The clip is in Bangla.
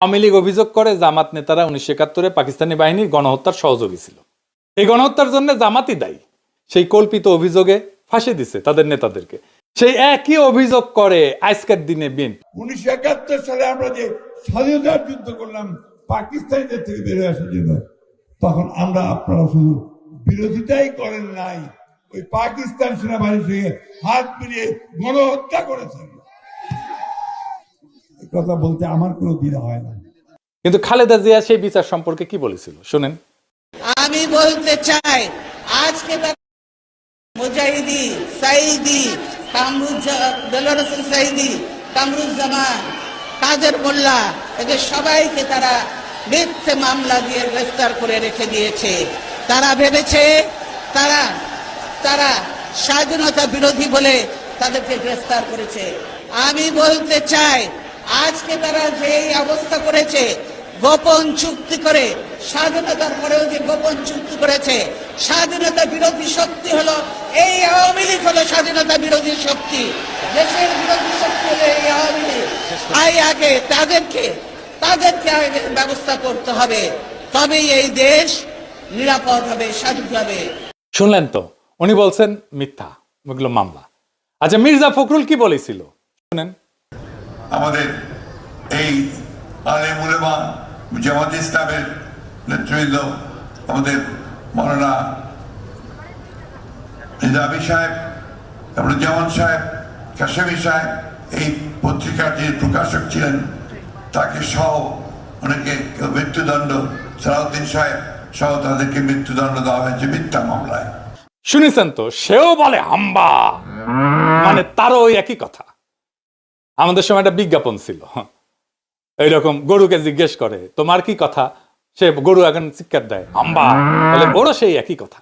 আওয়ামী লীগ অভিযোগ করে জামাত নেতারা 1971-এ পাকিস্তানি বাহিনীর গণহত্যার সহযোগী ছিল। এই গণহত্যার জন্য জামাতই দায়ী। সেই কল্পিত অভিযোগে ফাঁসি দিছে তাদের নেতাদেরকে। সেই একই অভিযোগ করে আজকের দিনে বিএনপি। 1971 সালে আমরা যে স্বাধীনতার যুদ্ধ করলাম পাকিস্তানিদের থেকে বেরিয়ে আসার জন্য, তখন আমরা আপনারা শুধু বিরোধিতাই করেন নাই, ওই পাকিস্তান সেনাবাহিনীর সঙ্গে হাত মিলিয়ে গণহত্যা করেছেন। এই কথা বলতে আমার কোনো দ্বিধা হয় না। কিন্তু খালেদা জিয়া সেই বিচার সম্পর্কে কি বলেছিল শুনেন। আমি বলতে চাই, আজকে মুজাহিদি সাইদি দেলোয়ার হোসেন সাইদি, কামরুজ্জামান, কাদের মোল্লা, এদের সবাইকে তারা মিথ্যে মামলা দিয়ে গ্রেফতার করে রেখে দিয়েছে। তারা ভেবেছে তারা স্বাধীনতা বিরোধী বলে তাদেরকে গ্রেফতার করেছে। আমি বলতে চাই, আজকে তারা যে অবস্থা করেছে, গোপন চুক্তি করে, স্বাধীনতার পরেও যে গোপন চুক্তি করেছে, স্বাধীনতা বিরোধী শক্তি হলো এই আওয়ামী লীগ, হলো স্বাধীনতা বিরোধী শক্তি, দেশের বিরোধী শক্তি হলো এই আওয়ামী লীগ। আগে তাদেরকে আগে ব্যবস্থা করতে হবে, তবেই এই দেশ নিরাপদ হবে, স্বাধীন হবে। শুনলেন তো, উনি বলছেন মিথ্যা, ওগুলো মামলা। আচ্ছা, মির্জা ফখরুল কি বলেছিল শুনেন। আমাদের এই আলেম উলেমা জামাত ইসলামের নেতৃবৃন্দ, আমাদের মৌলানা নিজামী সাহেব, জামান সাহেব, কাশেমি সাহেব, এই পত্রিকার যে প্রকাশক ছিলেন তাকে সহ অনেকে মৃত্যুদণ্ড, সালাউদ্দিন সাহেব সহ তাদেরকে মৃত্যুদণ্ড দেওয়া হয়েছে মিথ্যা মামলায়। শুনেছেন তো, সেও বলে হাম্বা, মানে তারও ওই একই কথা। আমাদের সময় একটা বিজ্ঞাপন ছিল এইরকম, গরুকে জিজ্ঞেস করে তোমার কি কথা, সে গরু এখন চিৎকার দেয় হাম্বা, বলে ওরও সেই একই কথা।